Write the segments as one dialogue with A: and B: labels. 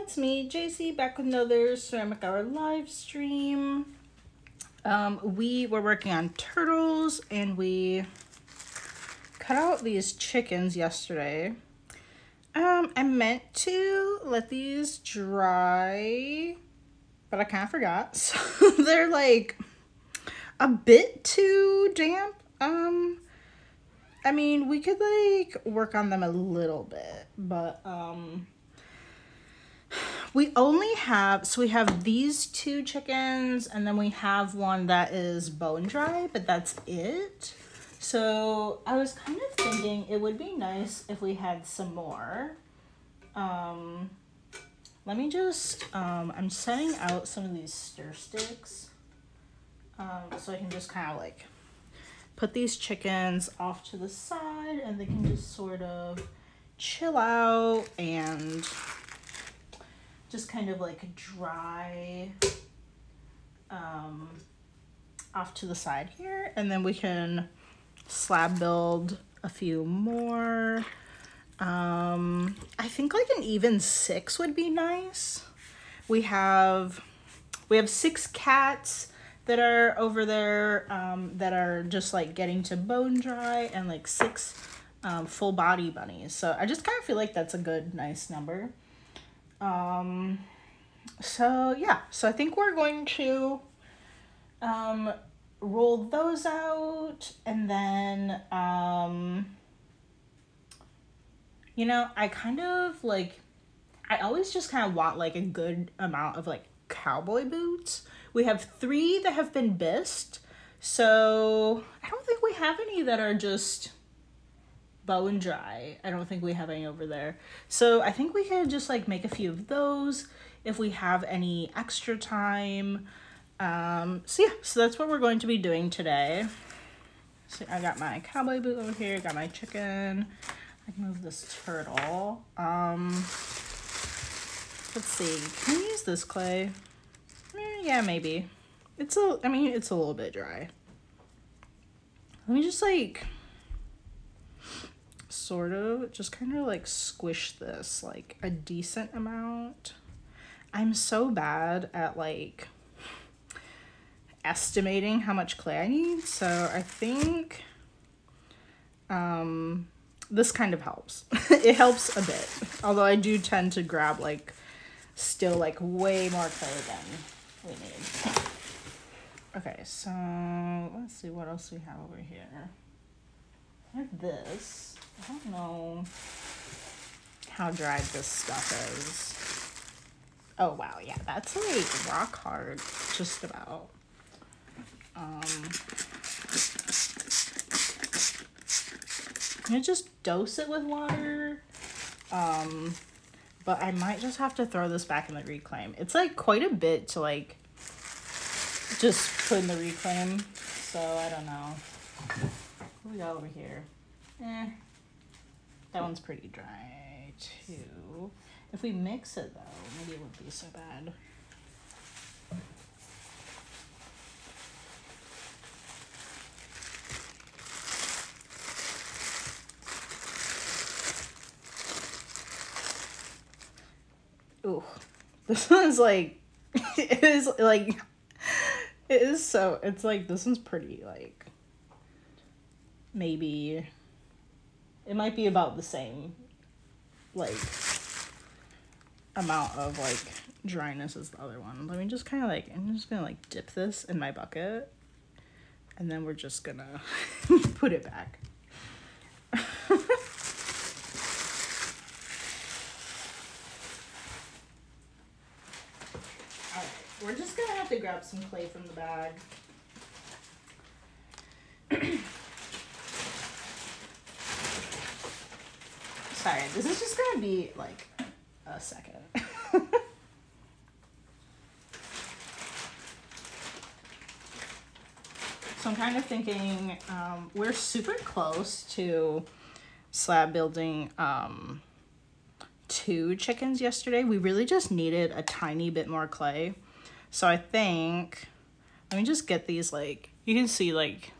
A: It's me, JC, back with another Ceramic Hour live stream. We were working on turtles and we cut out these chickens yesterday. I meant to let these dry, but I kind of forgot. So they're like a bit too damp. I mean, we could like work on them a little bit, but we only have, so we have these two chickens and then we have one that is bone dry, but that's it. So I was kind of thinking it would be nice if we had some more. Let me just, I'm setting out some of these stir sticks so I can just kind of like put these chickens off to the side and they can just sort of chill out and just kind of like dry off to the side here, and then we can slab build a few more. I think like an even 6 would be nice. We have 6 cats that are over there that are just like getting to bone dry, and like 6 full body bunnies. So I just kind of feel like that's a good, nice number. So yeah, so I think we're going to roll those out, and then you know, I kind of like, I always just kind of want like a good amount of like cowboy boots. We have 3 that have been bisqued, so I don't think we have any that are just bone dry. I don't think we have any over there. So I think we could just like make a few of those if we have any extra time. So yeah, so that's what we're going to be doing today. So I got my cowboy boot over here, got my chicken. I can move this turtle. Let's see, can we use this clay? Yeah, maybe. I mean, it's a little bit dry. Let me just like sort of just kind of like squish this like a decent amount. I'm so bad at like estimating how much clay I need, so I think this kind of helps. It helps a bit, although I do tend to grab like still like way more clay than we need. Okay, so let's see what else we have over here. I have this. I don't know how dried this stuff is. Oh wow, yeah, that's like rock hard, just about. I'm gonna just dose it with water, but I might just have to throw this back in the reclaim. It's like quite a bit to like just put in the reclaim, so I don't know. What do we got over here? That one's pretty dry too. If we mix it though, maybe it wouldn't be so bad. Ooh, this one's like, it is like, it is so, it's like, this one's pretty like, maybe, it might be about the same, like, amount of like dryness as the other one. Let me just kind of like, I'm just gonna like dip this in my bucket, and then we're just gonna put it back. Alright, we're just gonna have to grab some clay from the bag. Sorry, this is just gonna be like a second. So I'm kind of thinking, we're super close to slab building 2 chickens yesterday. We really just needed a tiny bit more clay. So I think, let me just get these like, you can see like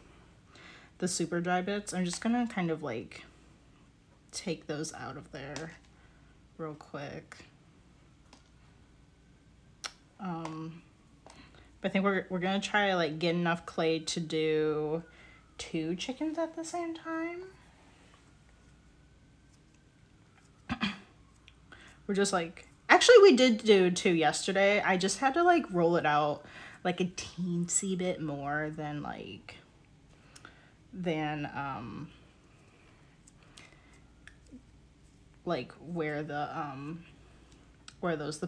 A: the super dry bits. I'm just gonna kind of like take those out of there real quick. But I think we're gonna try to like get enough clay to do 2 chickens at the same time. We're just like, actually we did do 2 yesterday. I just had to like roll it out like a teensy bit more than like where the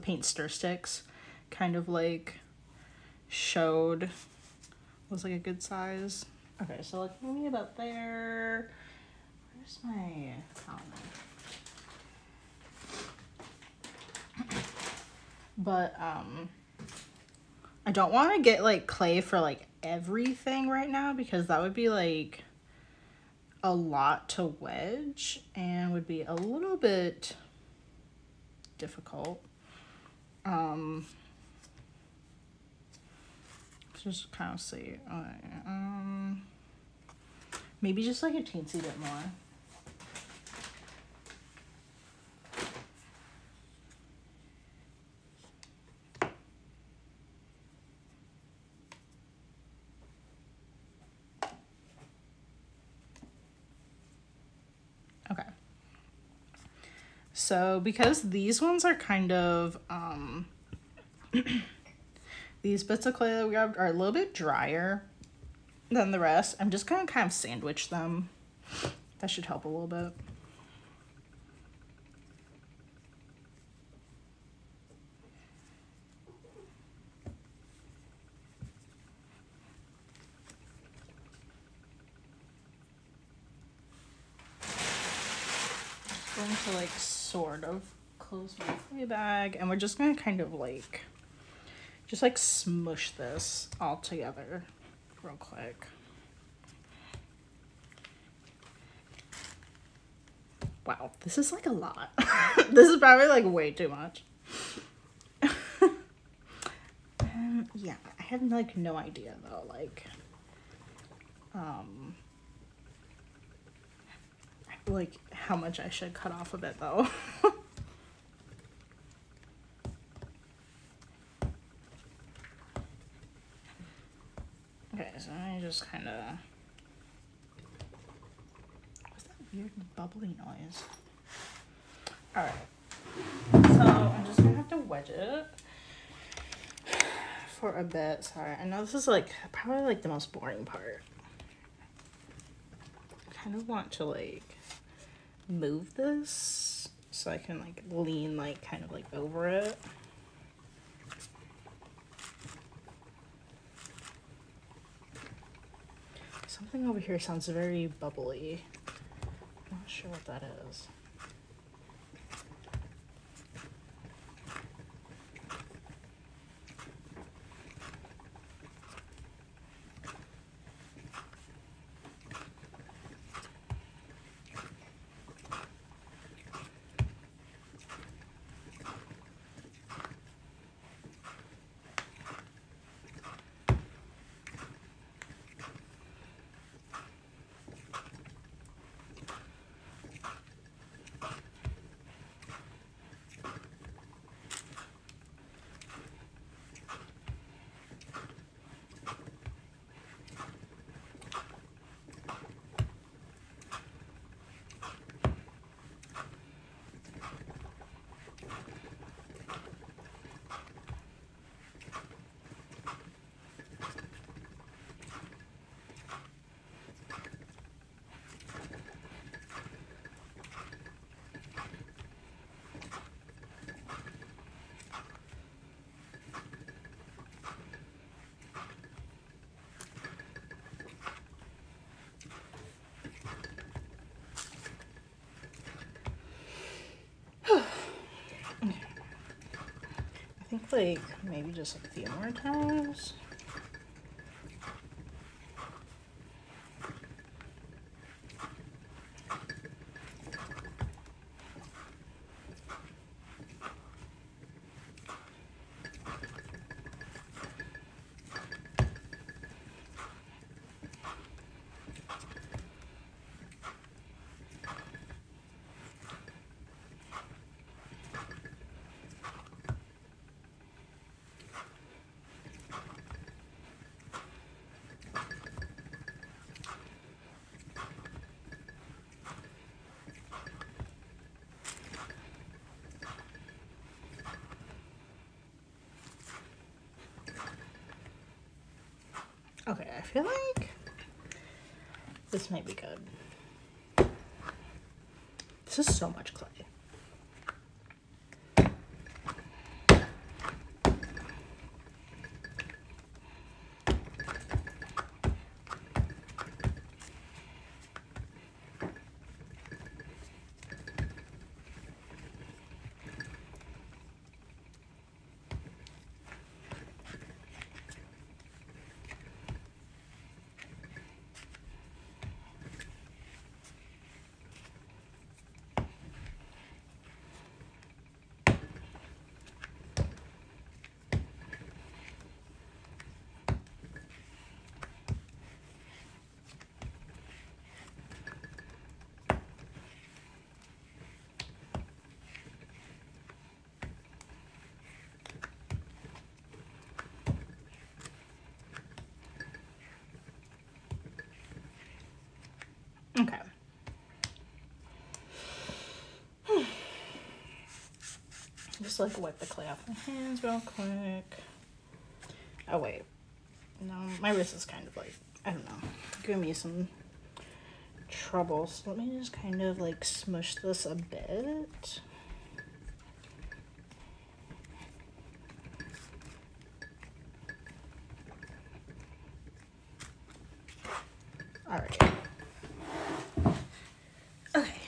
A: paint stir sticks kind of like showed was like a good size. Okay, so like maybe about there. Where's my calendar? But I don't want to get like clay for like everything right now because that would be like a lot to wedge and would be a little bit difficult. Just kind of see. Maybe just like a teensy bit more. Okay. So because these ones are kind of these bits of clay that we grabbed are a little bit drier than the rest, I'm just gonna kind of sandwich them. That should help a little bit. Going to like sort of close my clay bag, and we're just gonna kind of like just like smush this all together real quick. Wow, this is like a lot. This is probably like way too much. Yeah, I have like no idea though, like how much I should cut off of it though. Okay, so I just kind of, what's that weird bubbly noise? All right, so I'm just gonna have to wedge it for a bit. Sorry, I know this is like probably like the most boring part. I kind of want to like move this so I can like lean like kind of like over it. Something over here sounds very bubbly. I'm not sure what that is. I think like maybe just a few more times. Okay, I feel like this might be good. This is so much clay. Okay. Just like wipe the clay off my hands real quick. Oh wait. No, my wrist is kind of like, I don't know, giving me some trouble. So let me just kind of like smush this a bit. Alright. Okay,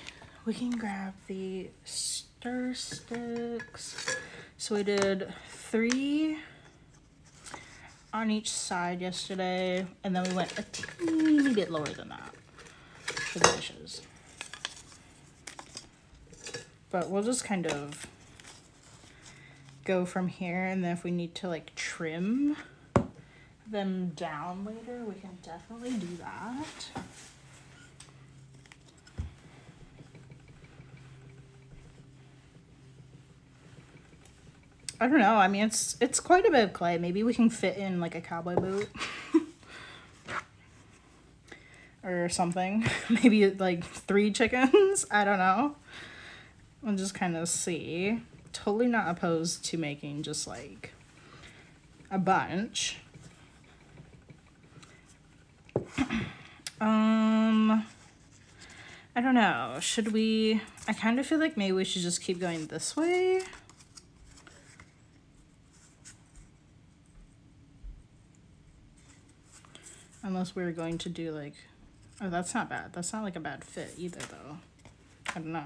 A: we can grab the stir sticks. So we did 3 on each side yesterday, and then we went a teeny bit lower than that for the dishes. But we'll just kind of go from here, and then if we need to like trim them down later, we can definitely do that. I don't know. I mean, it's quite a bit of clay. Maybe we can fit in like a cowboy boot or something. Maybe like 3 chickens. I don't know. We'll just kind of see. Totally not opposed to making just like a bunch. I don't know. Should we? I kind of feel like maybe we should just keep going this way. Unless we're going to do like, oh, that's not bad. That's not like a bad fit either though. I don't know.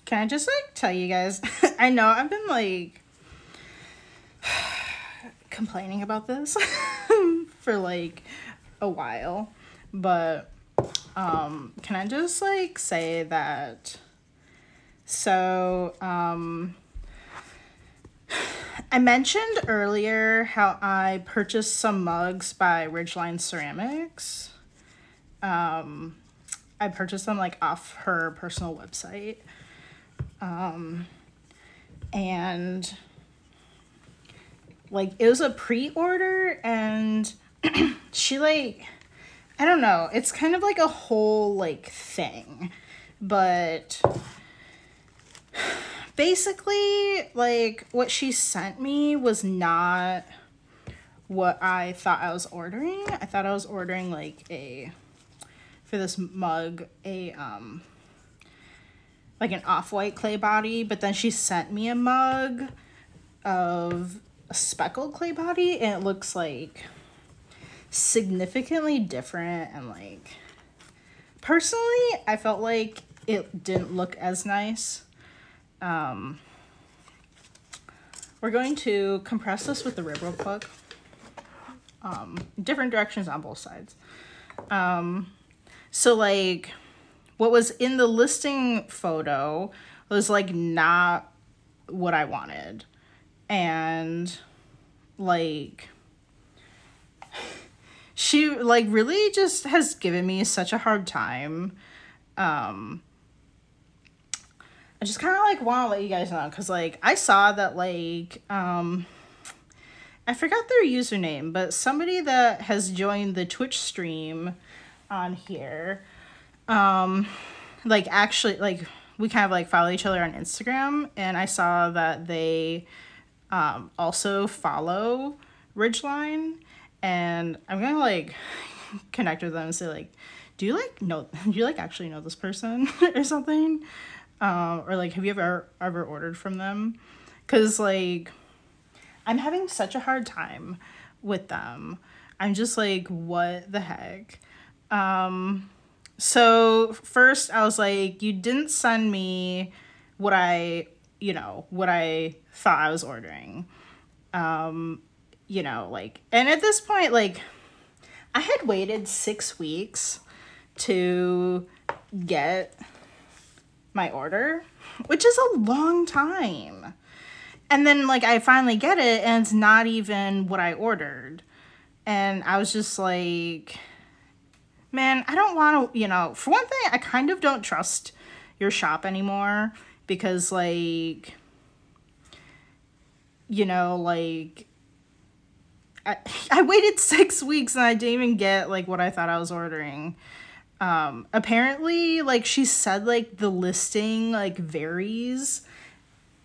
A: Can I just like tell you guys, I know I've been like complaining about this for like a while, but can I just like say that, so I mentioned earlier how I purchased some mugs by Ridgeline Ceramics. I purchased them like off her personal website. And like it was a pre-order, and she like, I don't know, it's kind of like a whole like thing, but basically like what she sent me was not what I thought I was ordering. I thought I was ordering like for this mug, like an off-white clay body, but then she sent me a mug of a speckled clay body, and it looks like significantly different, and like personally I felt like it didn't look as nice. We're going to compress this with the rib real quick. Different directions on both sides. So like what was in the listing photo was like not what I wanted. And like she like really just has given me such a hard time. I just kind of like want to let you guys know, because like I saw that like I forgot their username, but somebody that has joined the Twitch stream on here, like actually, like we kind of like follow each other on Instagram, and I saw that they also follow Ridgeline, and I'm gonna like connect with them and say like, do you like actually know this person or something, or like have you ever ordered from them? Because like I'm having such a hard time with them. I'm just like, what the heck? So first I was like, you didn't send me what I thought I was ordering. Like, and at this point, like, I had waited 6 weeks to get my order, which is a long time. And then, like, I finally get it, and it's not even what I ordered. And I was just like, man, I don't want to, for one thing, I kind of don't trust your shop anymore. Because, like, like, I waited 6 weeks and I didn't even get, like, what I thought I was ordering. Apparently, like, she said, like, the listing, like, varies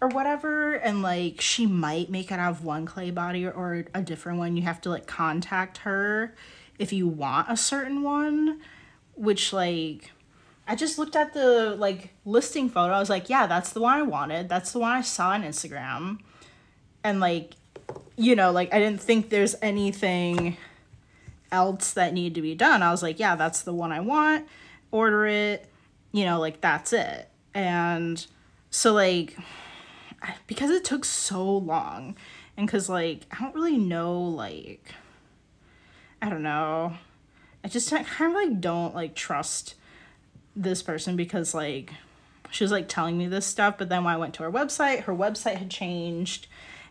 A: or whatever, and like she might make it out of one clay body or a different one. You have to like contact her if you want a certain one, which like I just looked at the like listing photo. I was like, yeah, that's the one I wanted. That's the one I saw on Instagram. And like, like I didn't think there's anything else that needed to be done. I was like, yeah, that's the one I want. Order it, like that's it. And so like, because it took so long, and because like I don't really know, like I don't know, I just kind of like don't like trust this person, because like she was like telling me this stuff, but then when I went to her website had changed,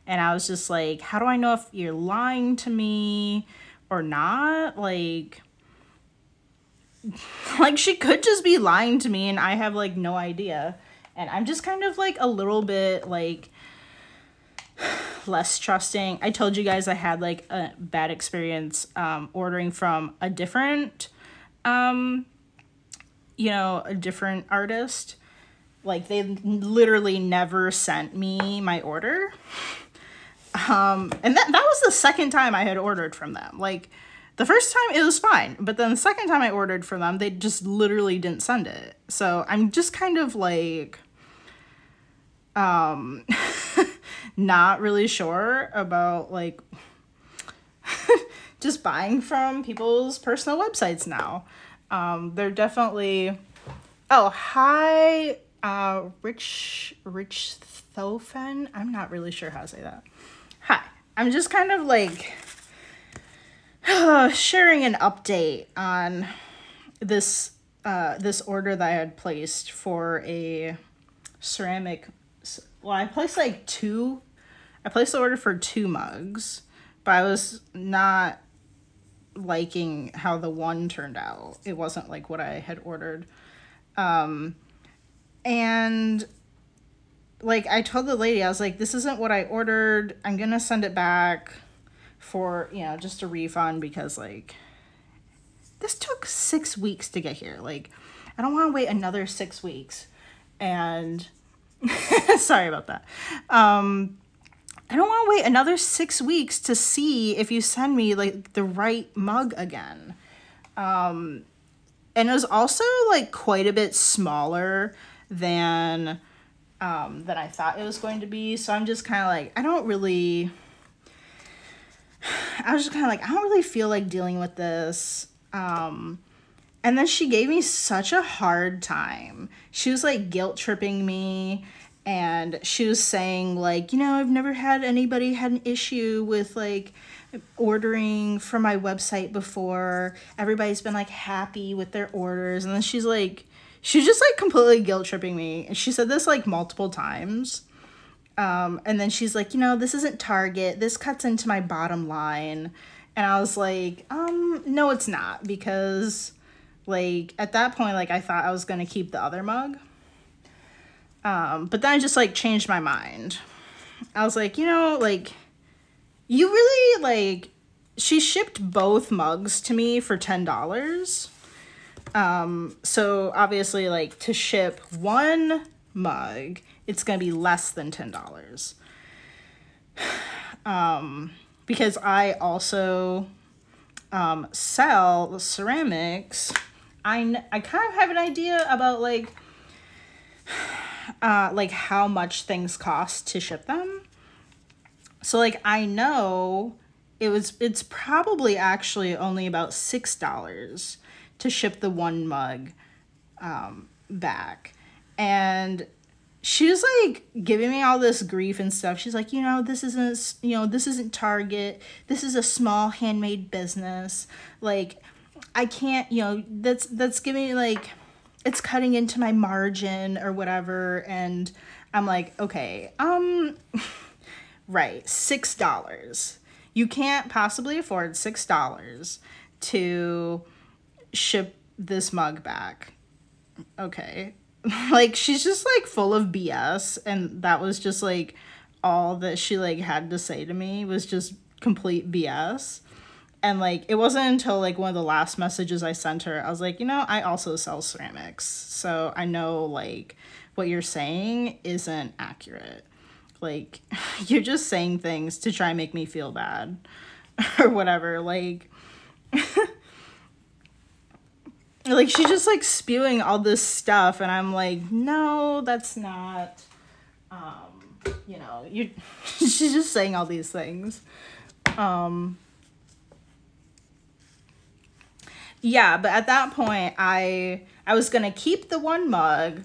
A: and I was just like, how do I know if you're lying to me or not? Like she could just be lying to me and I have like no idea. And I'm just kind of like a little bit like less trusting. I told you guys I had like a bad experience ordering from a different a different artist. Like they literally never sent me my order. And that was the second time I had ordered from them. Like the first time it was fine, but then the second time I ordered from them, they just literally didn't send it. So I'm just kind of like not really sure about like just buying from people's personal websites now. They're definitely, oh, hi, Rich Thofen. I'm not really sure how to say that. Hi, I'm just kind of like sharing an update on this order that I had placed for a ceramic. Well, I placed the order for 2 mugs, but I was not liking how the one turned out. It wasn't like what I had ordered. And like I told the lady, I was like, this isn't what I ordered. I'm going to send it back for, just a refund, because like this took 6 weeks to get here. Like I don't want to wait another 6 weeks. And sorry about that. I don't want to wait another 6 weeks to see if you send me like the right mug again. And it was also like quite a bit smaller than I thought it was going to be. So I'm just kind of like, I don't really feel like dealing with this. And then she gave me such a hard time. She was like guilt tripping me, and she was saying like, I've never had anybody had an issue with like ordering from my website before. Everybody's been like happy with their orders. And then she's just like completely guilt tripping me. And she said this like multiple times. And then she's like, this isn't Target. This cuts into my bottom line. And I was like, no, it's not, because like at that point, like I thought I was going to keep the other mug. But then I just like changed my mind. I was like, like you really, like, she shipped both mugs to me for $10. So obviously, like, to ship one mug, it's gonna be less than $10. Because I also sell ceramics. I kind of have an idea about like how much things cost to ship them. So like I know it's probably actually only about $6 to ship the one mug back. And she was like giving me all this grief and stuff. She's like, this isn't Target. This is a small handmade business. Like, I can't, that's giving me like, it's cutting into my margin or whatever. And I'm like, okay, right, $6. You can't possibly afford $6 to ship this mug back. Okay. Like, she's just like full of BS, and that was just like all that she like had to say to me was just complete BS. And like it wasn't until like one of the last messages I sent her, I was like, I also sell ceramics, so I know like what you're saying isn't accurate. Like, you're just saying things to try and make me feel bad or whatever. Like like she's just like spewing all this stuff, and I'm like, no, that's not, she's just saying all these things. Yeah, but at that point, I was gonna keep the one mug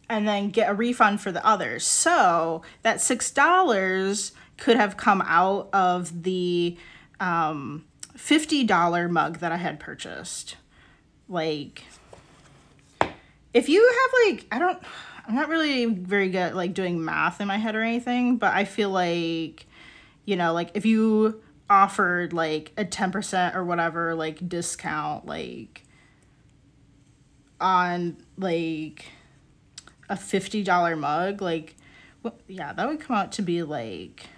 A: and then get a refund for the others. So that $6 could have come out of the $50 mug that I had purchased. Like, if you have like, I'm not really very good at like doing math in my head or anything, but I feel like, like if you offered like a 10% or whatever, like discount, like on like a $50 mug, like, that would come out to be like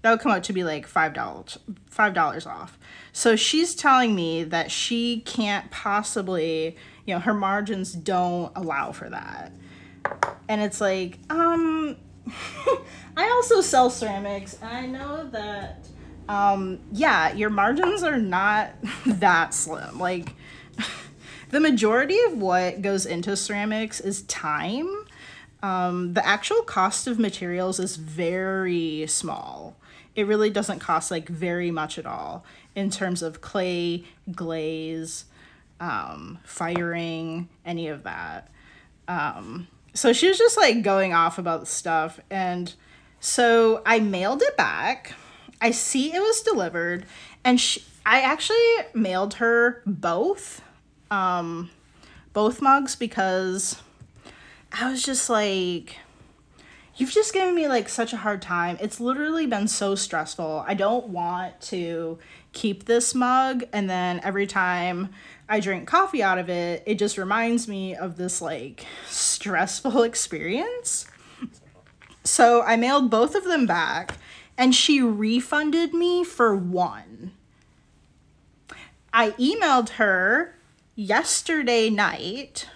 A: $5 off. So she's telling me that she can't possibly, her margins don't allow for that. And it's like, I also sell ceramics, and I know that, your margins are not that slim. Like, the majority of what goes into ceramics is time. The actual cost of materials is very small. It really doesn't cost like very much at all in terms of clay, glaze, firing, any of that. So she was just like going off about stuff. And so I mailed it back. I see it was delivered, and I actually mailed her both mugs, because I was just like, you've just given me like such a hard time. It's literally been so stressful. I don't want to keep this mug, and then every time I drink coffee out of it, it just reminds me of this like stressful experience. So I mailed both of them back, and she refunded me for one. I emailed her yesterday night,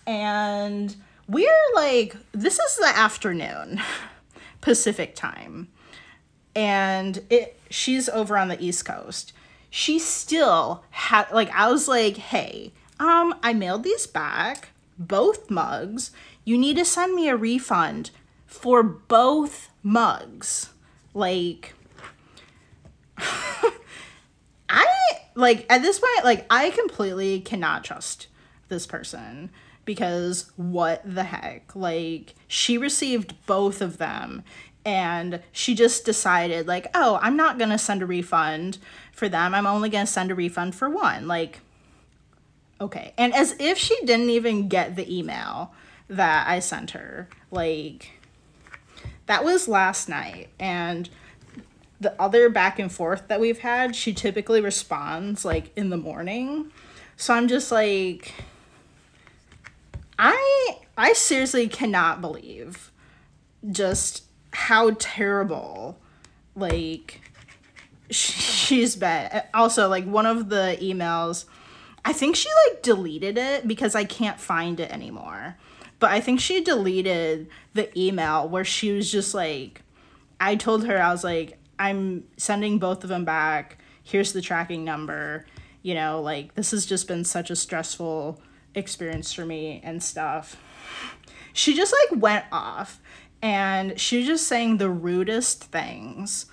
A: and we're like, this is the afternoon Pacific time, and she's over on the East Coast. She still had, like, I was like, hey, I mailed these back, both mugs. You need to send me a refund for both mugs. Like, at this point, like, I completely cannot trust this person, because what the heck? Like, she received both of them, and she just decided, like, oh, I'm not gonna send a refund for them. I'm only gonna send a refund for one. Like, okay. And as if she didn't even get the email that I sent her. Like, that was last night, and the other back and forth that we've had, she typically responds like in the morning. So I'm just like, I seriously cannot believe just how terrible like she's been also like one of the emails, I think she like deleted it because I can't find it anymore. But I think she deleted the email where she was just like, I told her, I was like, I'm sending both of them back. Here's the tracking number. You know, like, this has just been such a stressful experience for me and stuff. She just like went off and she was just saying the rudest things.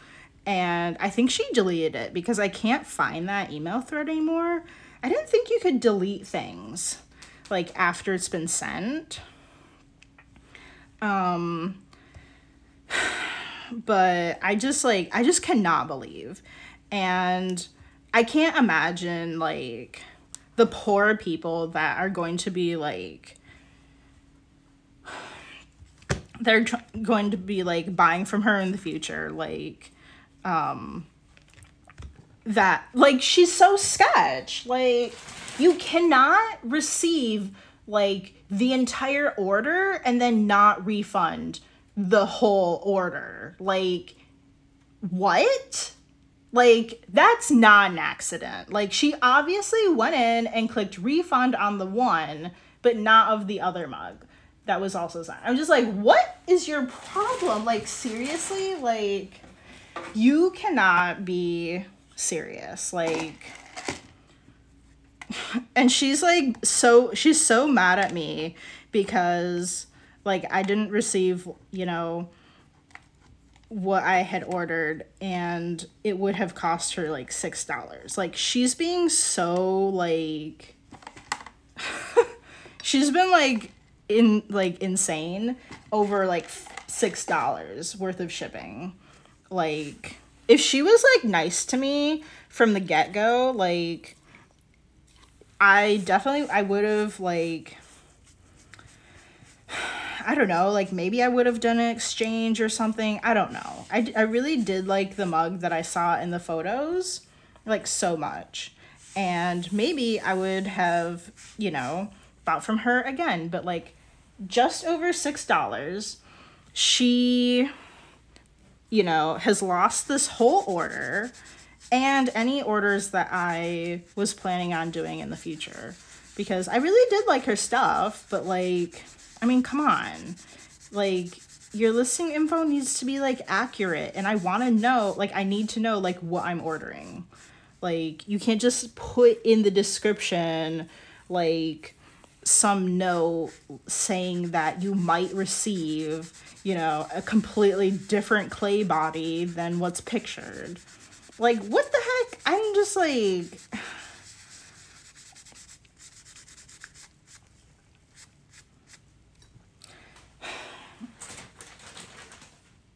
A: And I think she deleted it because I can't find that email thread anymore. I didn't think you could delete things like after it's been sent. But I just cannot believe. And I can't imagine like the poor people that are going to be like, they're going to be like buying from her in the future. Like, that, like, she's so sketch. Like, you cannot receive like the entire order and then not refund the whole order. Like, what? Like, that's not an accident. Like, she obviously went in and clicked refund on the one, but not of the other mug that was also signed. I'm just like, what is your problem? Like, seriously? Like, you cannot be serious. Like, and she's like, she's so mad at me because like I didn't receive, you know, what I had ordered and it would have cost her like $6. Like, she's being so like she's been like insane over like $6 worth of shipping. Like, if she was like nice to me from the get-go, like I would have like, I don't know, like maybe I would have done an exchange or something. I don't know. I really did like the mug that I saw in the photos, like, so much. And maybe I would have, you know, bought from her again. But like, just over $6, she, you know, has lost this whole order and any orders that I was planning on doing in the future. Because I really did like her stuff, but like, I mean, come on. Like, your listing info needs to be like accurate, and I want to know, like, I need to know like what I'm ordering. Like, you can't just put in the description like some note saying that you might receive, you know, a completely different clay body than what's pictured. Like, what the heck? I'm just like,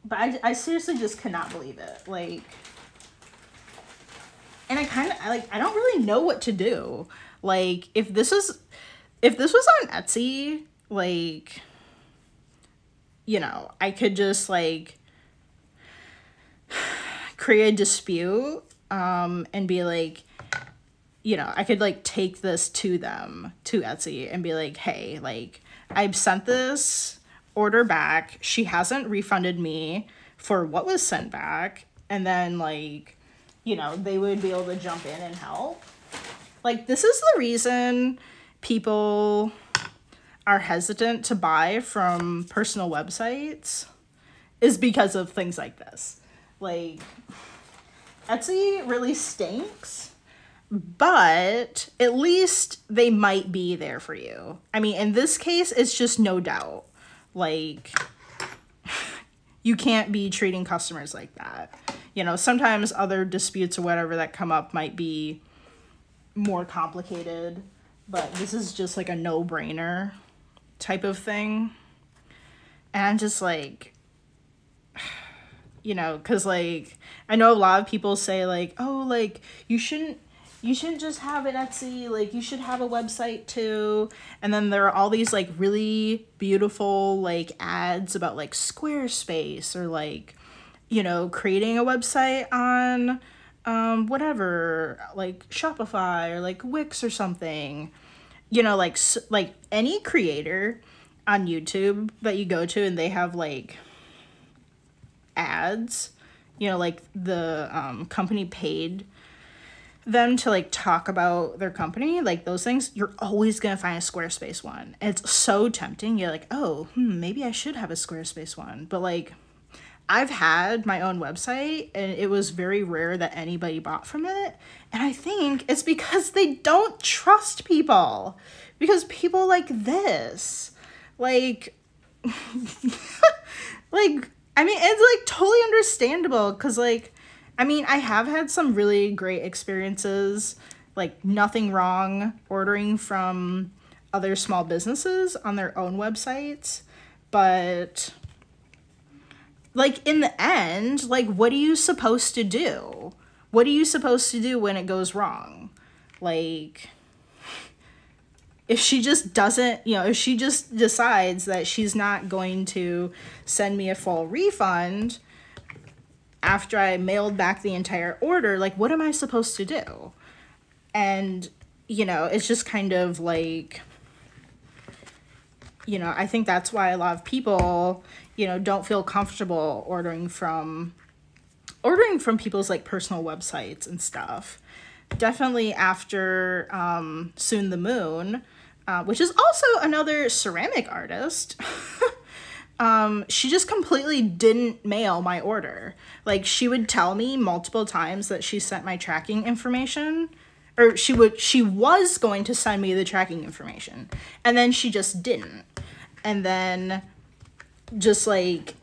A: but I seriously just cannot believe it. Like, and I don't really know what to do. Like, if this was on Etsy, like, you know, I could just like create a dispute, and be like, you know, I could like take this to them, to Etsy, and be like, hey, like, I've sent this order back. She hasn't refunded me for what was sent back. And then like, you know, they would be able to jump in and help. Like, this is the reason people are hesitant to buy from personal websites, is because of things like this. Like, Etsy really stinks, but at least they might be there for you. I mean, in this case, it's just no doubt. Like, you can't be treating customers like that. You know, sometimes other disputes or whatever that come up might be more complicated, but this is just like a no-brainer type of thing. And I'm just like, you know, because like, I know a lot of people say like, oh, like, you shouldn't just have an Etsy, like, you should have a website too. And then there are all these like really beautiful like ads about like Squarespace, or like, you know, creating a website on whatever, like Shopify or like Wix or something. You know, like any creator on YouTube that you go to and they have like ads, you know, like the company paid them to like talk about their company, like those things, you're always gonna find a Squarespace one. And it's so tempting. You're like, oh, maybe I should have a Squarespace one. But like, I've had my own website and it was very rare that anybody bought from it. And I think it's because they don't trust people. Because people like this, like, like, I mean, it's like totally understandable because like, I mean, I have had some really great experiences, like nothing wrong ordering from other small businesses on their own websites, but like in the end, like what are you supposed to do? What are you supposed to do when it goes wrong? Like if she just doesn't, you know, if she just decides that she's not going to send me a full refund after I mailed back the entire order, like, what am I supposed to do? And, you know, it's just kind of like, you know, I think that's why a lot of people, you know, don't feel comfortable ordering from people's, like, personal websites and stuff. Definitely after Soon the Moon, which is also another ceramic artist, she just completely didn't mail my order. Like, she would tell me multiple times that she sent my tracking information, or she was going to send me the tracking information, and then she just didn't. And then just like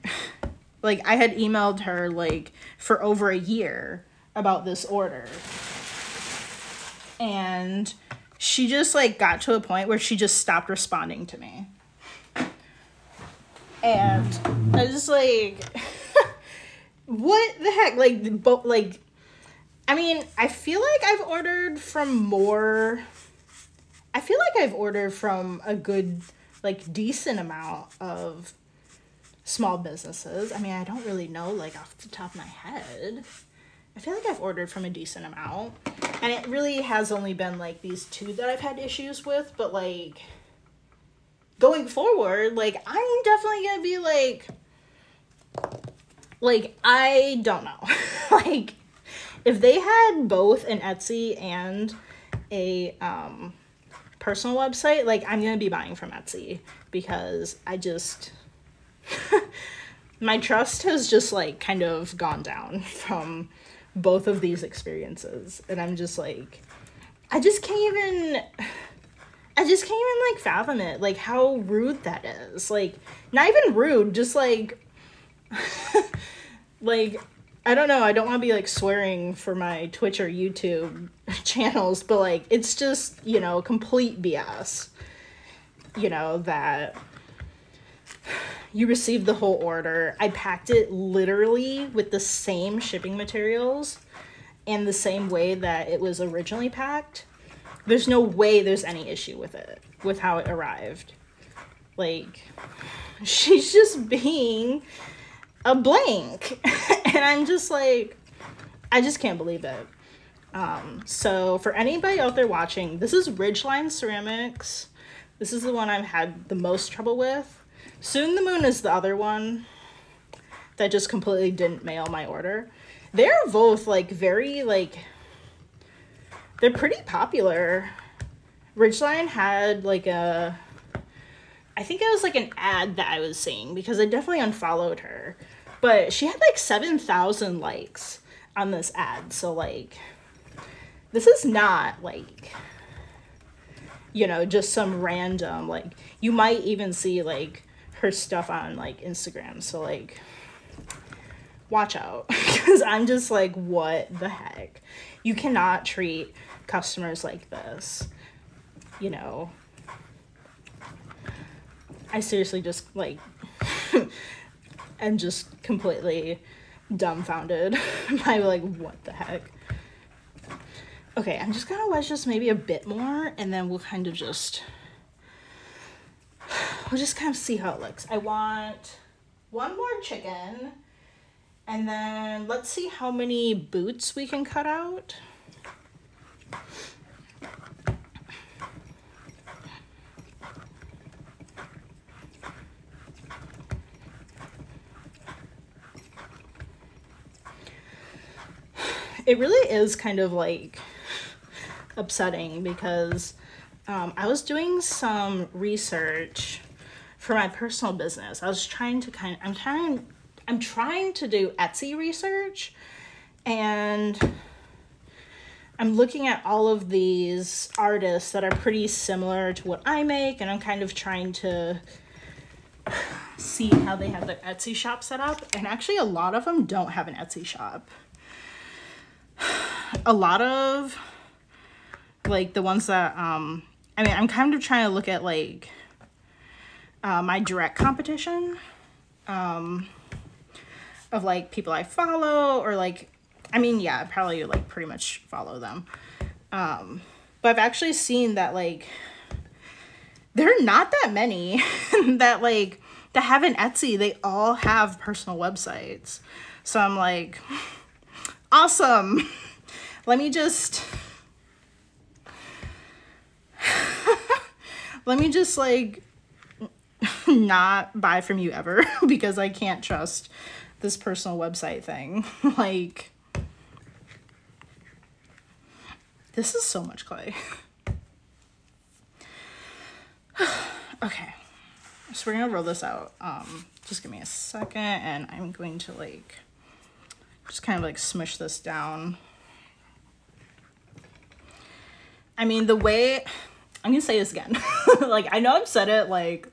A: I had emailed her like for over a year about this order, and she just like got to a point where she just stopped responding to me. And I was just like, what the heck? Like, I mean, I feel like I've ordered from a good, like, decent amount of small businesses. I mean, I don't really know, like, off the top of my head. I feel like I've ordered from a decent amount. And it really has only been, like, these two that I've had issues with. But, like, going forward, like, I'm definitely gonna be like, I don't know. Like, if they had both an Etsy and a personal website, like, I'm gonna be buying from Etsy because I just my trust has just like kind of gone down from both of these experiences, and I'm just like, I just can't even like fathom it, like how rude that is. Like, not even rude, just like like, I don't know, I don't want to be like swearing for my Twitch or YouTube channels, but like, it's just, you know, complete BS, you know, that you received the whole order. I packed it literally with the same shipping materials and the same way that it was originally packed. There's no way there's any issue with it, with how it arrived. Like, she's just being a blank. And I'm just like, I just can't believe it. So for anybody out there watching, this is Ridgeline Ceramics. This is the one I've had the most trouble with. Soon the Moon is the other one that just completely didn't mail my order. They're both like very like, they're pretty popular. Ridgeline had like I think it was like an ad that I was seeing because I definitely unfollowed her. But she had like 7,000 likes on this ad. So like, this is not like, you know, just some random, like, you might even see like her stuff on like Instagram. So like, watch out, because I'm just like, what the heck? You cannot treat customers like this, you know. I seriously just like am just completely dumbfounded by like, what the heck. Okay, I'm just gonna wedge this maybe a bit more, and then we'll kind of just, we'll just kind of see how it looks. I want one more chicken, and then let's see how many boots we can cut out. it really is kind of like upsetting because I was doing some research for my personal business. I was trying to I'm trying to do Etsy research, and I'm looking at all of these artists that are pretty similar to what I make, and I'm kind of trying to see how they have their Etsy shop set up. And actually a lot of them don't have an Etsy shop. A lot of like the ones that I mean, I'm kind of trying to look at like my direct competition of like people I follow, or like, I mean, yeah, I probably like pretty much follow them. But I've actually seen that like there are not that many that like that have an Etsy. They all have personal websites. So I'm like, awesome. Let me just like not buy from you ever because I can't trust this personal website thing. Like, this is so much clay. Okay, so we're gonna roll this out. Just give me a second, and I'm going to like just kind of like smush this down. I mean, the way I'm gonna say this again, like I know I've said it like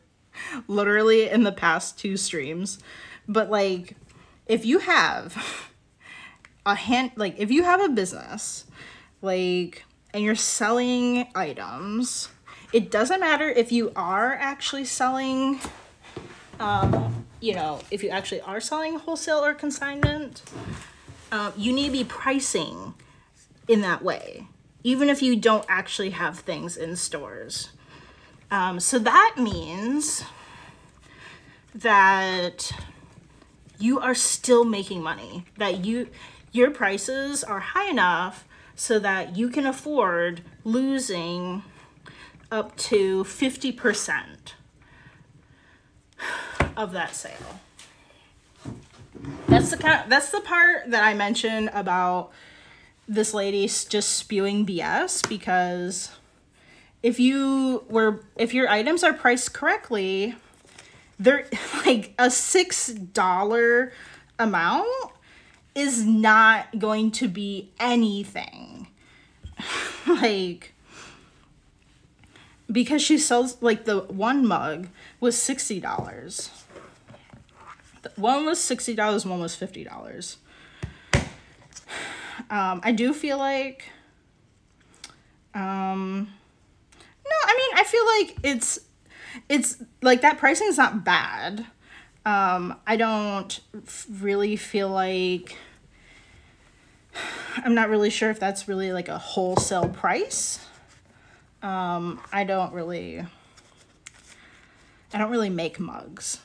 A: literally in the past 2 streams, but like if you have if you have a business, like, and you're selling items, it doesn't matter if you are actually selling, you know, if you actually are selling wholesale or consignment, you need to be pricing in that way, even if you don't actually have things in stores. So that means that you are still making money, that your prices are high enough so that you can afford losing up to 50% of that sale. That's the part that I mentioned about this lady just spewing BS, because if your items are priced correctly, they're like a $6 amount is not going to be anything. Like, because she sells, like, the one mug was $60. One was $60, one was $50. I do feel like, no, I mean, I feel like it's like that pricing is not bad. I don't really feel like, I'm not really sure if that's really like a wholesale price. I don't really make mugs.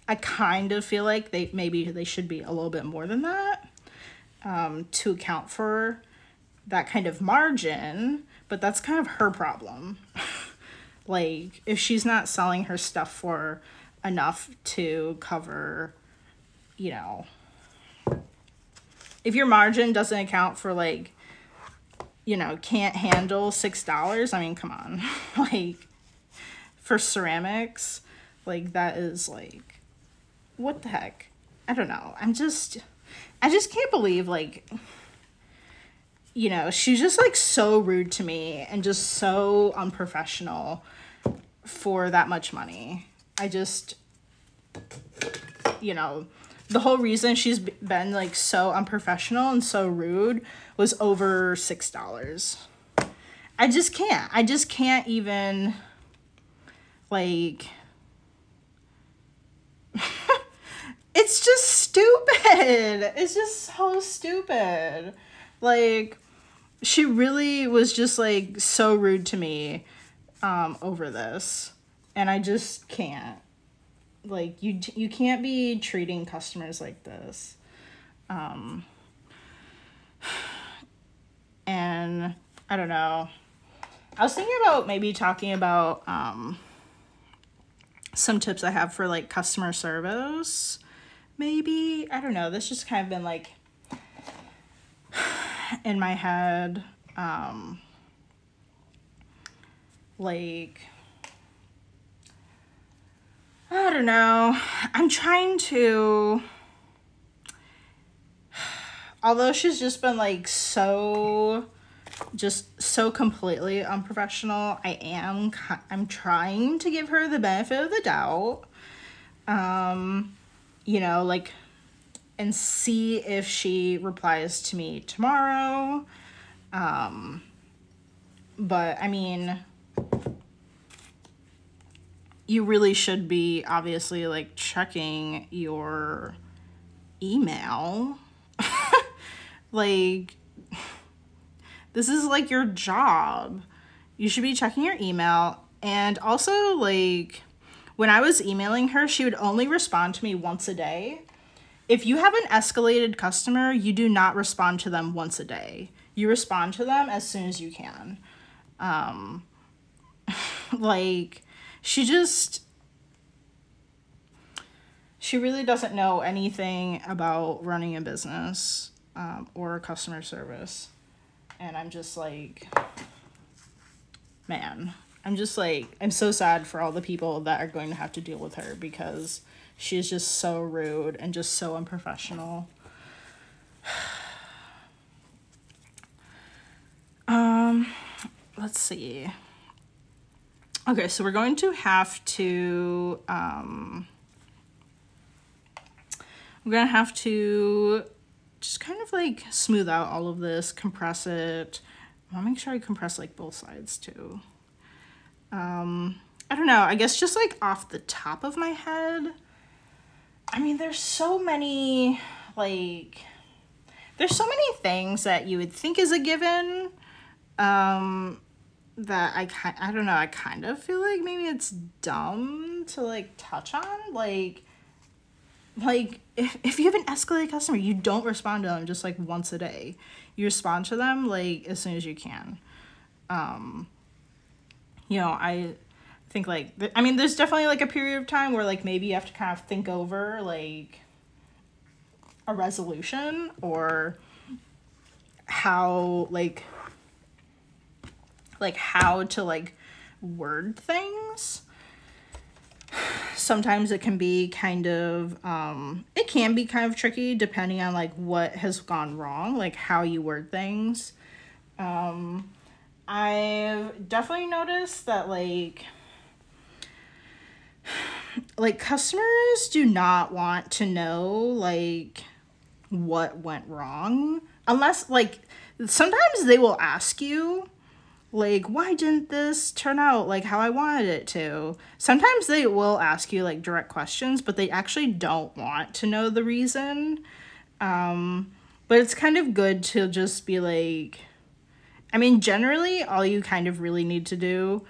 A: I kind of feel like they should be a little bit more than that, to account for that kind of margin, but that's kind of her problem. Like, if she's not selling her stuff for enough to cover, you know, if your margin doesn't account for, like, you know, can't handle $6, I mean, come on. Like, for ceramics, like, that is, like, what the heck? I don't know. I just can't believe, like, you know, she's just, like, so rude to me and just so unprofessional for that much money. I just, you know, the whole reason she's been, like, so unprofessional and so rude was over $6. I just can't even, like, it's just stupid. It's just so stupid. Like, she really was just, like, so rude to me over this, and I just can't. Like, you can't be treating customers like this. And I don't know. I was thinking about maybe talking about some tips I have for, like, customer service. Maybe, I don't know. This just kind of been, like, in my head. Like, I don't know. I'm trying to, although she's just been like so completely unprofessional, I'm trying to give her the benefit of the doubt. You know, like, and see if she replies to me tomorrow. But I mean, you really should be obviously like checking your email. Like, this is like your job. You should be checking your email. And also, like, when I was emailing her, she would only respond to me once a day. If you have an escalated customer, you do not respond to them once a day. You respond to them as soon as you can. Like, she really doesn't know anything about running a business, or customer service. And I'm just like, man, I'm so sad for all the people that are going to have to deal with her, because she's just so rude and just so unprofessional. Let's see. Okay, so we're going to have to, just kind of like smooth out all of this, compress it. I'll make sure I compress like both sides too. I don't know, I guess just like off the top of my head, I mean, there's so many things that you would think is a given, that I don't know, I kind of feel like maybe it's dumb to like touch on, like if you have an escalated customer, you don't respond to them just like once a day. You respond to them like as soon as you can. You know, I think like, I mean, there's definitely like a period of time where like maybe you have to kind of think over like a resolution, or how how to like word things. Sometimes it can be kind of tricky depending on like what has gone wrong, like how you word things. I've definitely noticed that like customers do not want to know like what went wrong, unless like sometimes they will ask you like, why didn't this turn out like how I wanted it to? Sometimes they will ask you like direct questions, but they actually don't want to know the reason. But it's kind of good to just be like, I mean, generally all you kind of really need to do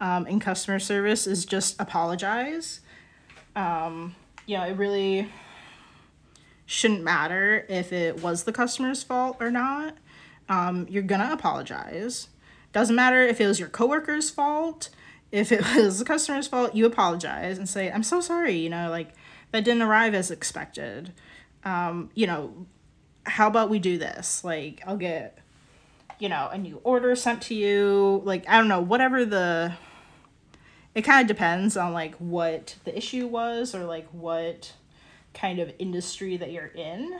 A: in customer service is just apologize. You know, it really shouldn't matter if it was the customer's fault or not. You're gonna apologize. Doesn't matter if it was your coworker's fault. If it was the customer's fault, you apologize and say, I'm so sorry, you know, like that didn't arrive as expected. You know, how about we do this? Like, I'll get, you know, a new order sent to you. Like, I don't know, whatever it kind of depends on like what the issue was, or like what kind of industry that you're in.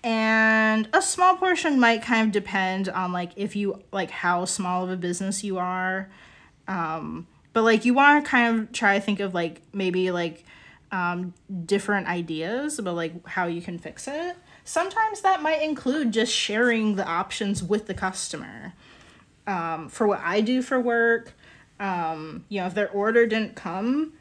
A: And a small portion might kind of depend on like if you like how small of a business you are. But like you want to kind of try to think of like maybe like different ideas about like how you can fix it. Sometimes that might include just sharing the options with the customer. For what I do for work, you know, if their order didn't come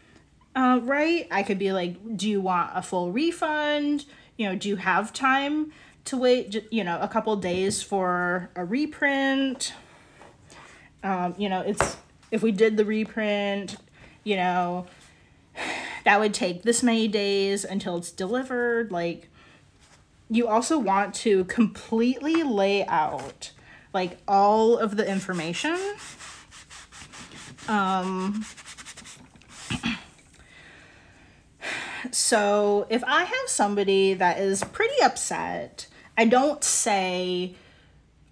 A: right, I could be like, do you want a full refund? You know, do you have time to wait, you know, a couple days for a reprint? You know, if we did the reprint, you know, that would take this many days until it's delivered. Like, you also want to completely lay out like all of the information. So if I have somebody that is pretty upset I don't say,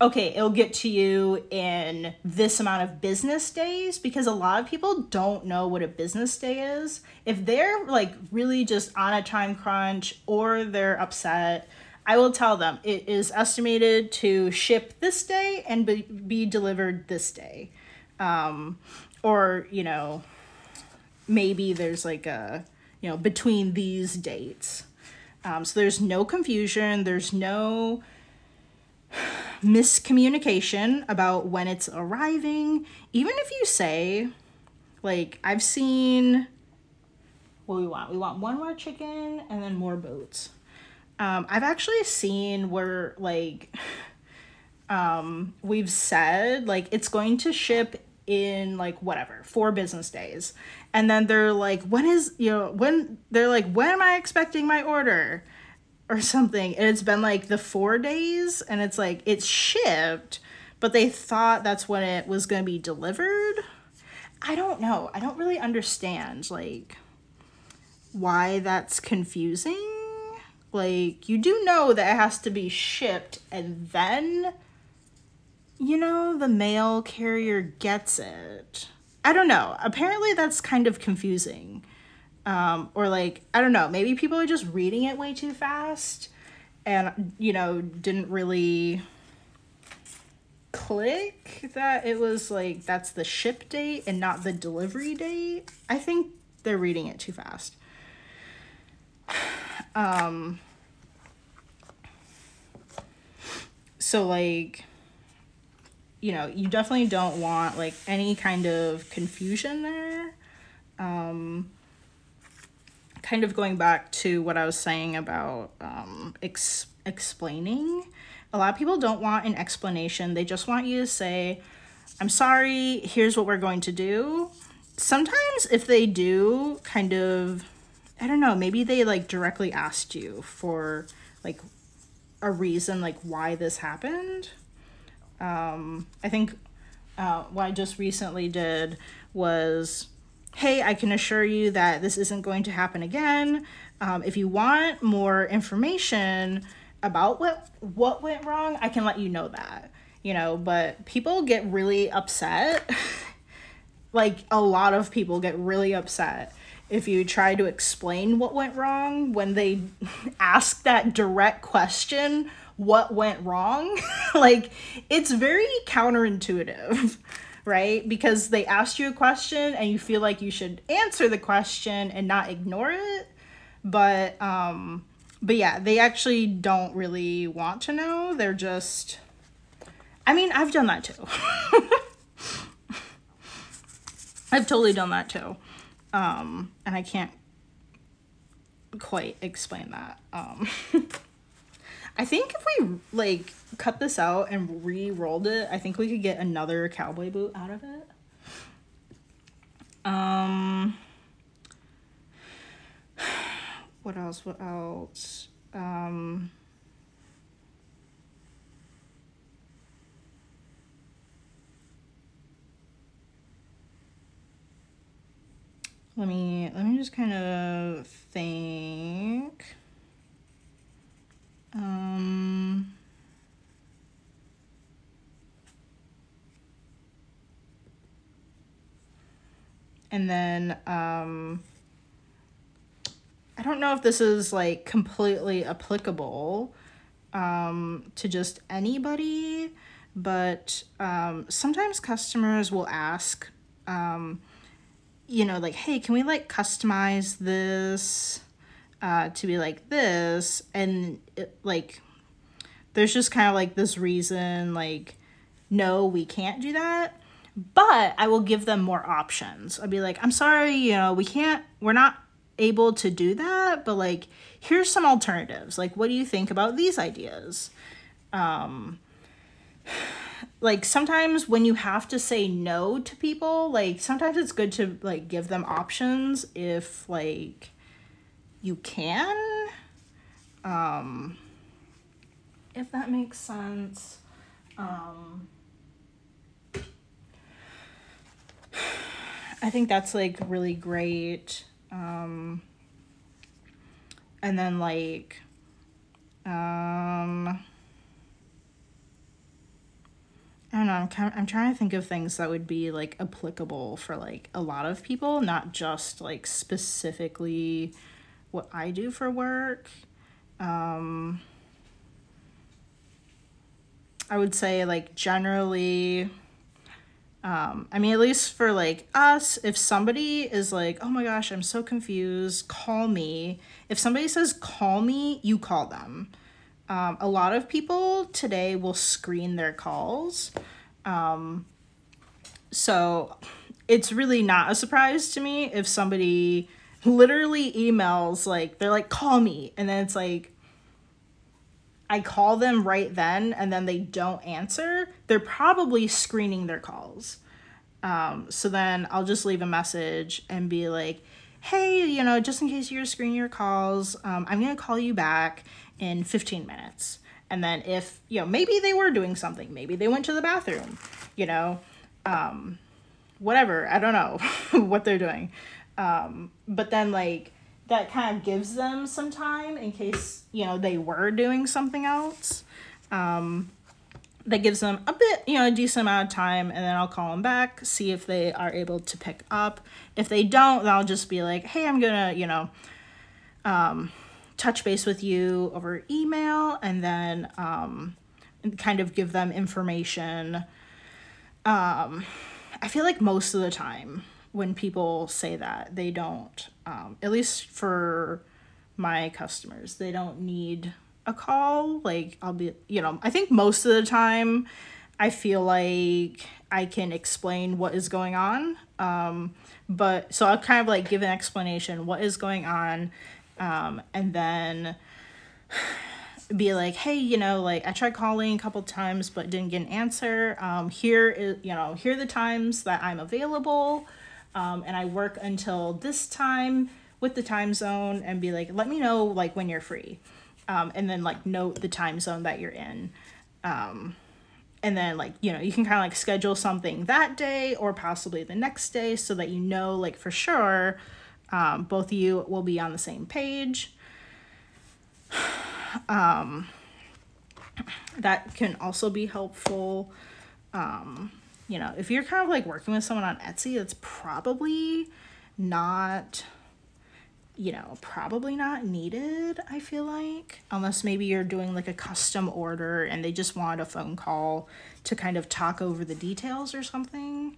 A: okay, it'll get to you in this amount of business days, because a lot of people don't know what a business day is. If they're like really just on a time crunch or they're upset, I will tell them it is estimated to ship this day and be delivered this day. Or, you know, maybe there's like a, you know, between these dates. So there's no confusion. There's no miscommunication about when it's arriving. Even if you say, like, I've seen, what we want one more chicken and then more boots. I've actually seen where, like, we've said, like, it's going to ship in, like, whatever, 4 business days. And then they're like, when am I expecting my order? Or something. And it's been, like, the 4 days, and it's, like, it's shipped, but they thought that's when it was going to be delivered. I don't know. I don't really understand, like, why that's confusing. Like, you do know that it has to be shipped, and then, you know, the mail carrier gets it. I don't know. Apparently that's kind of confusing. Or, like, I don't know, maybe people are just reading it way too fast and, you know, didn't really click that it was, like, that's the ship date and not the delivery date. I think they're reading it too fast. So, like, you know, you definitely don't want, like, any kind of confusion there. Kind of going back to what I was saying about explaining. A lot of people don't want an explanation. They just want you to say, I'm sorry, here's what we're going to do. Sometimes if they do kind of, I don't know, maybe they, like, directly asked you for, like, a reason, like, why this happened. I think what I just recently did was, hey, I can assure you that this isn't going to happen again. If you want more information about what went wrong, I can let you know that, you know, but people get really upset. Like, a lot of people get really upset if you try to explain what went wrong when they ask that direct question, what went wrong? Like, it's very counterintuitive. Right? Because they asked you a question and you feel like you should answer the question and not ignore it. But yeah, they actually don't really want to know. They're just, I mean, I've done that too. I've totally done that too. And I can't quite explain that. I think if we, like, cut this out and re-rolled it, I think we could get another cowboy boot out of it. What else? Let me just kind of think. And then, I don't know if this is, like, completely applicable, to just anybody, but, sometimes customers will ask, you know, like, hey, can we, like, customize this, to be like this? And it, like, there's just kind of, like, this reason, like, no, we can't do that. But I will give them more options. I'll be like, I'm sorry, you know, we're not able to do that, but, like, here's some alternatives. Like, what do you think about these ideas? Like, sometimes when you have to say no to people, like, sometimes it's good to, like, give them options if, like, you can. If that makes sense. I think that's, like, really great. And then, like, I don't know, I'm trying to think of things that would be like applicable for like a lot of people, not just like specifically what I do for work. I would say like generally, I mean, at least for like us, if somebody is like, oh my gosh, I'm so confused, call me. If somebody says call me, you call them. A lot of people today will screen their calls. So it's really not a surprise to me if somebody literally emails, like, they're like, call me. And then it's like, I call them right then and then they don't answer. They're probably screening their calls. So then I'll just leave a message and be like, hey, you know, just in case you're screening your calls, I'm going to call you back in 15 minutes. And then if, you know, maybe they were doing something, maybe they went to the bathroom, you know, whatever, I don't know what they're doing. But then like that kind of gives them some time in case, you know, they were doing something else. That gives them a bit, you know, a decent amount of time, and then I'll call them back, see if they are able to pick up. If they don't, then I'll just be like, hey, I'm gonna, you know, touch base with you over email, and then kind of give them information. I feel like most of the time when people say that, they don't, at least for my customers, they don't need a call. Like, I'll be, you know, I think most of the time I feel like I can explain what is going on. But so I'll kind of like give an explanation what is going on, and then be like, hey, you know, like I tried calling a couple times but didn't get an answer. Here is, you know, here are the times that I'm available, and I work until this time with the time zone, and be like, let me know like when you're free. And then like note the time zone that you're in. And then like, you know, you can kind of like schedule something that day or possibly the next day so that you know, like for sure, both of you will be on the same page. That can also be helpful. You know, if you're kind of like working with someone on Etsy, that's probably not, you know, probably not needed, I feel like, unless maybe you're doing like a custom order and they just want a phone call to kind of talk over the details or something,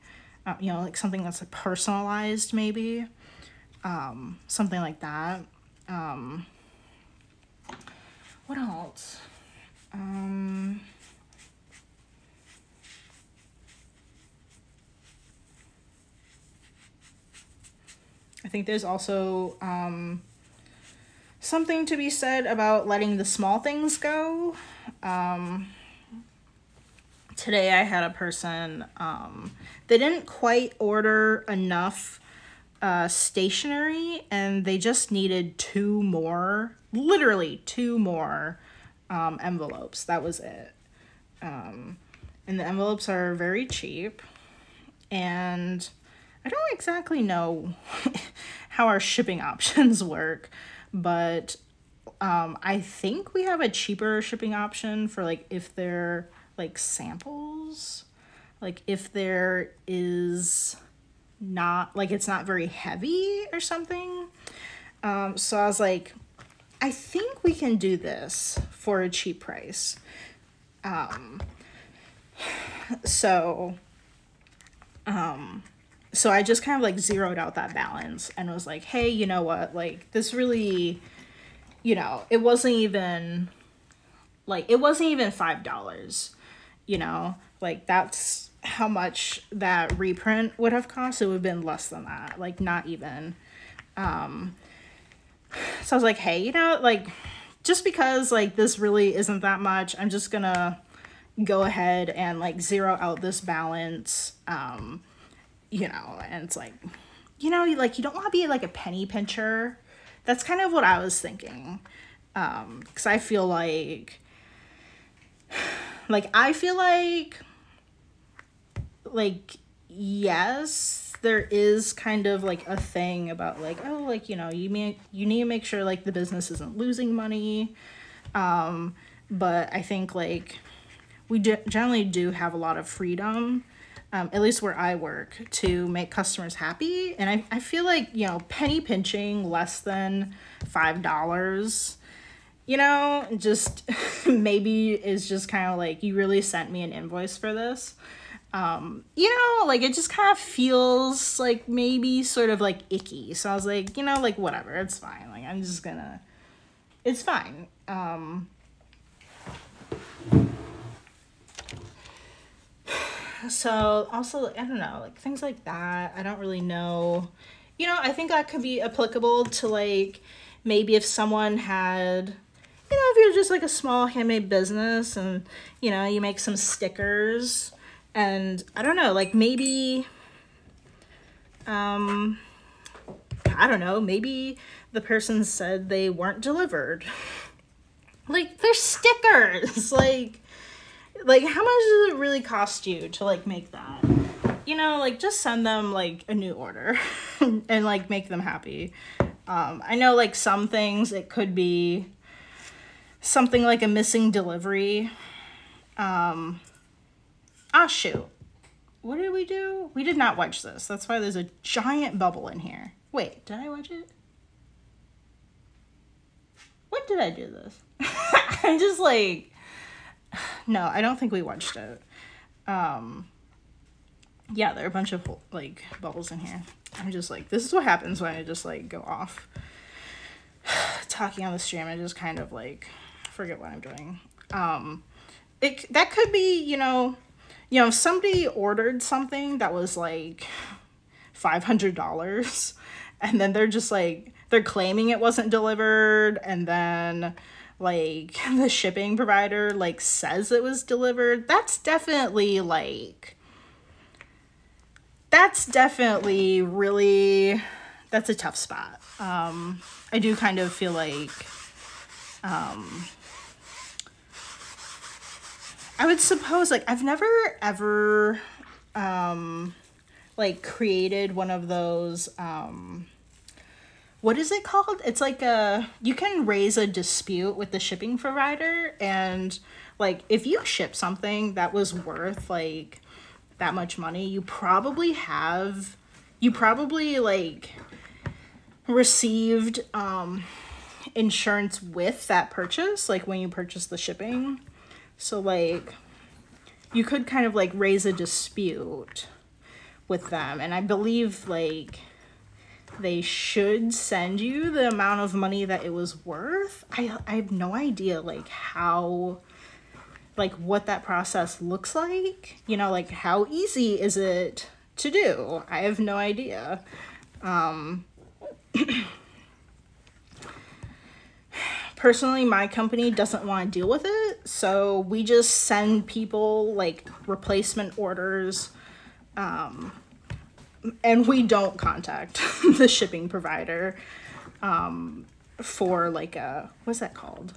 A: you know, like something that's like personalized, maybe, something like that. What else? I think there's also something to be said about letting the small things go. Today I had a person, they didn't quite order enough stationery, and they just needed literally two more envelopes. That was it. And the envelopes are very cheap, and I don't exactly know how our shipping options work, but I think we have a cheaper shipping option for like if they're like samples, like if there is not, like it's not very heavy or something. So I was like, I think we can do this for a cheap price. So I just kind of like zeroed out that balance and was like, hey, you know what, like this really, you know, it wasn't even $5, you know, like that's how much that reprint would have cost. It would have been less than that, like not even. So I was like, hey, you know, like just because like this really isn't that much, I'm just gonna go ahead and like zero out this balance. You know, and it's like, you know, like you don't want to be like a penny pincher. That's kind of what I was thinking. Because I feel like yes, there is kind of like a thing about like, oh, like, you know, you need to make sure like the business isn't losing money. But I think like we generally do have a lot of freedom, at least where I work, to make customers happy. And I feel like, you know, penny pinching less than $5, you know, just maybe is just kind of like, you really sent me an invoice for this. You know, like it just kind of feels like maybe sort of like icky. So I was like, you know, like whatever, it's fine. Like I'm just gonna, it's fine. So also, I don't know, like things like that, I don't really know. You know, I think that could be applicable to like, maybe if someone had, you know, if you're just like a small handmade business and, you know, you make some stickers and I don't know, like maybe, I don't know, maybe the person said they weren't delivered. Like, they're stickers. Like how much does it really cost you to like make that? You know, like just send them like a new order and like make them happy. I know like some things it could be something like a missing delivery. Ah, shoot. What did we do? We did not wedge this. That's why there's a giant bubble in here. Wait, did I wedge it? What did I do this? I'm just like, no, I don't think we wedged it. Yeah, there are a bunch of like bubbles in here. I'm just like, this is what happens when I just like go off talking on the stream. I just kind of like forget what I'm doing. That could be, you know, if somebody ordered something that was like $500 and then they're just like, they're claiming it wasn't delivered, and then like the shipping provider like says it was delivered. That's definitely really, that's a tough spot. I do kind of feel like, I would suppose, like, I've never ever, like, created one of those, what is it called? It's like you can raise a dispute with the shipping provider, and, like, if you ship something that was worth, like, that much money, you probably, like, received, insurance with that purchase, like, when you purchased the shipping. So, like, you could kind of, like, raise a dispute with them. And I believe, like, they should send you the amount of money that it was worth. I have no idea, like, how, like, what that process looks like. You know, like, how easy is it to do? I have no idea. Personally, my company doesn't want to deal with it, so we just send people, like, replacement orders, and we don't contact the shipping provider, for, like, what's that called?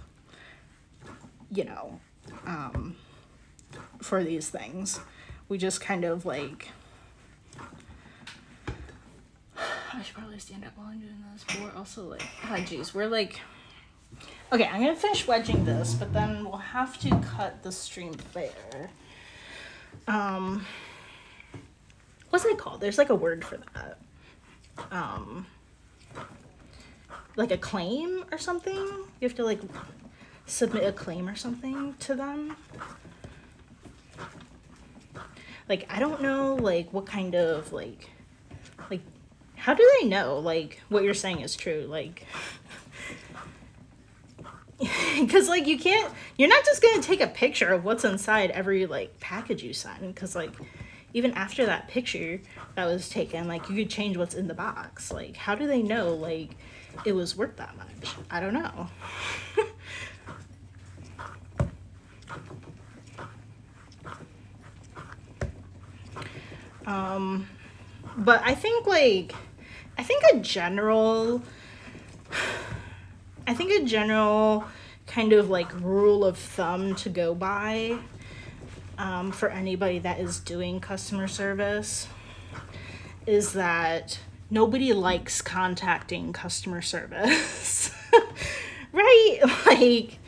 A: You know, for these things. We just kind of, like, I should probably stand up while I'm doing this, but we're also, like, oh, geez, we're, like, okay, I'm gonna finish wedging this, but then we'll have to cut the stream there. What's it called? There's like a word for that. Like a claim or something? You have to like submit a claim or something to them. Like, I don't know, like, what kind of, like, how do they know, like, what you're saying is true? Like, because, like, you're not just going to take a picture of what's inside every, like, package you send. Because, like, even after that picture that was taken, like, you could change what's in the box. Like, how do they know, like, it was worth that much? I don't know. But I think, like, a general kind of, like, rule of thumb to go by, for anybody that is doing customer service is that nobody likes contacting customer service. Right? Like,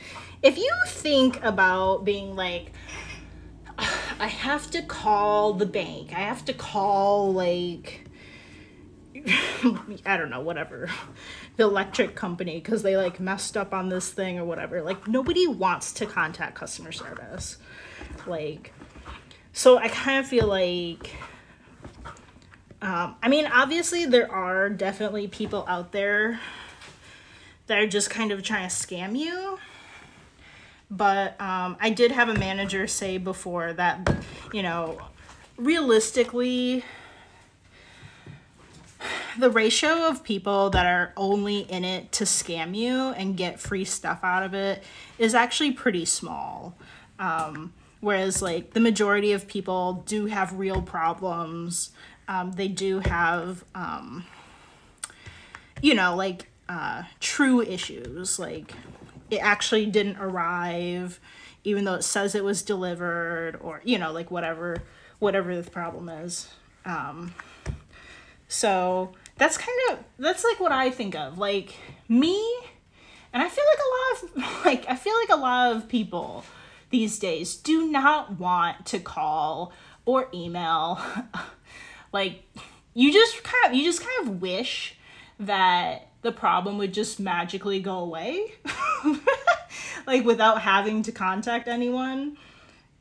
A: if you think about being like, I have to call the bank. I have to call, like, I don't know, whatever, the electric company, because they, like, messed up on this thing or whatever. Like, nobody wants to contact customer service. Like, so I kind of feel like, I mean, obviously there are definitely people out there that are just kind of trying to scam you. But I did have a manager say before that, you know, realistically, the ratio of people that are only in it to scam you and get free stuff out of it is actually pretty small. Whereas, like, the majority of people do have real problems. They do have, you know, like, true issues. Like, it actually didn't arrive, even though it says it was delivered, or, you know, like, whatever the problem is. So that's like what I think of, like, me, and I feel like a lot of people these days do not want to call or email. Like, you just kind of wish that the problem would just magically go away, like, without having to contact anyone.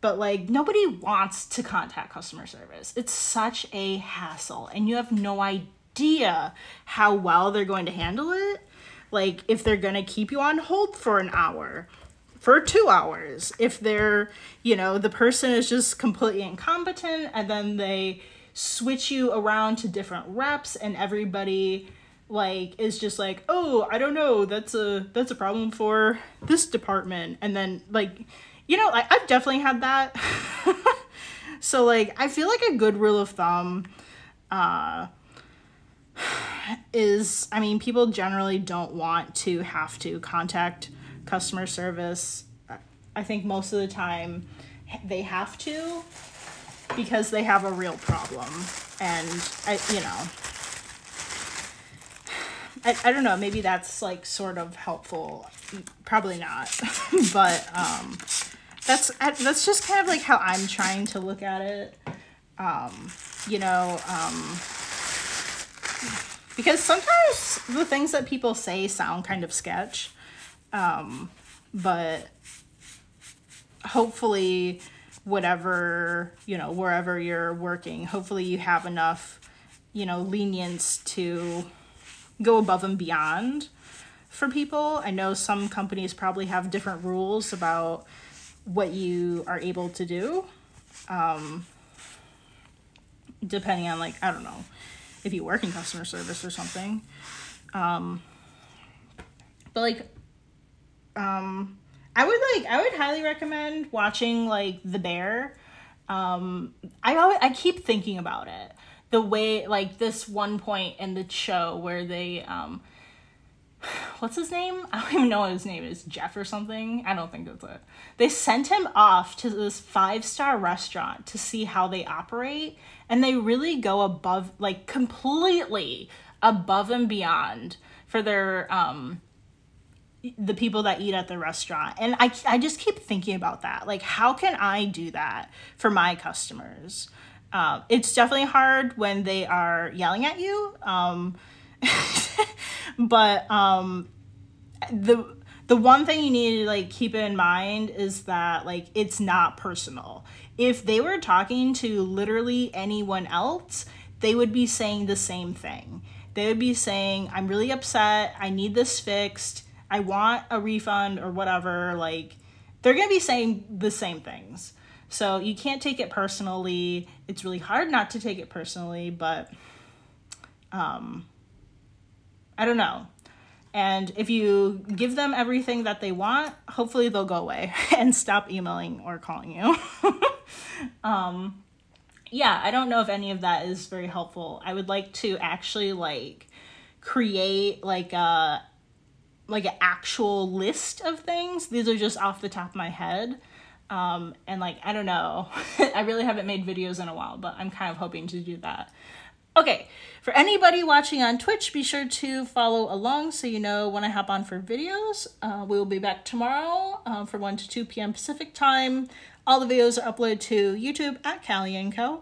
A: But, like, nobody wants to contact customer service. It's such a hassle, and you have no idea how well they're going to handle it. Like, if they're going to keep you on hold for an hour, for 2 hours, if they're, you know, the person is just completely incompetent, and then they switch you around to different reps, and everybody, like, is just like, oh, I don't know, that's a problem for this department. And then, like, you know, I've definitely had that. So, like, I feel like a good rule of thumb is, I mean, people generally don't want to have to contact customer service. I think most of the time they have to, because they have a real problem. And, I don't know, maybe that's, like, sort of helpful. Probably not. But that's just kind of, like, how I'm trying to look at it. You know, because sometimes the things that people say sound kind of sketch. But hopefully, whatever, you know, wherever you're working, hopefully you have enough, you know, lenience to go above and beyond for people. I know some companies probably have different rules about what you are able to do, depending on, like, I don't know, if you work in customer service or something. But, like, I would highly recommend watching, like, The Bear. I keep thinking about it. The way, like, this one point in the show where they, what's his name? I don't even know what his name is. Jeff or something? I don't think that's it. They sent him off to this 5-star restaurant to see how they operate. And they really go above, like, completely above and beyond for their, the people that eat at the restaurant. And I just keep thinking about that. Like, how can I do that for my customers? It's definitely hard when they are yelling at you. But the one thing you need to, like, keep in mind is that, like, it's not personal. If they were talking to literally anyone else, they would be saying the same thing. They would be saying, I'm really upset. I need this fixed. I want a refund or whatever. Like, they're going to be saying the same things. So you can't take it personally. It's really hard not to take it personally, but I don't know. And if you give them everything that they want, hopefully they'll go away and stop emailing or calling you. Yeah, I don't know if any of that is very helpful. I would like to actually, like, create, like, an actual list of things. These are just off the top of my head. And, like, I don't know. I really haven't made videos in a while, but I'm kind of hoping to do that. Okay, for anybody watching on Twitch, be sure to follow along so you know when I hop on for videos. We will be back tomorrow from 1 to 2 p.m. Pacific time. All the videos are uploaded to YouTube at calieandco.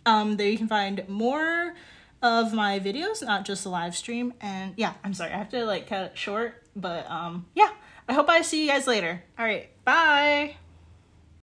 A: There you can find more of my videos, not just the live stream. And yeah, I'm sorry, I have to like cut it short, but yeah, I hope I see you guys later. All right, bye.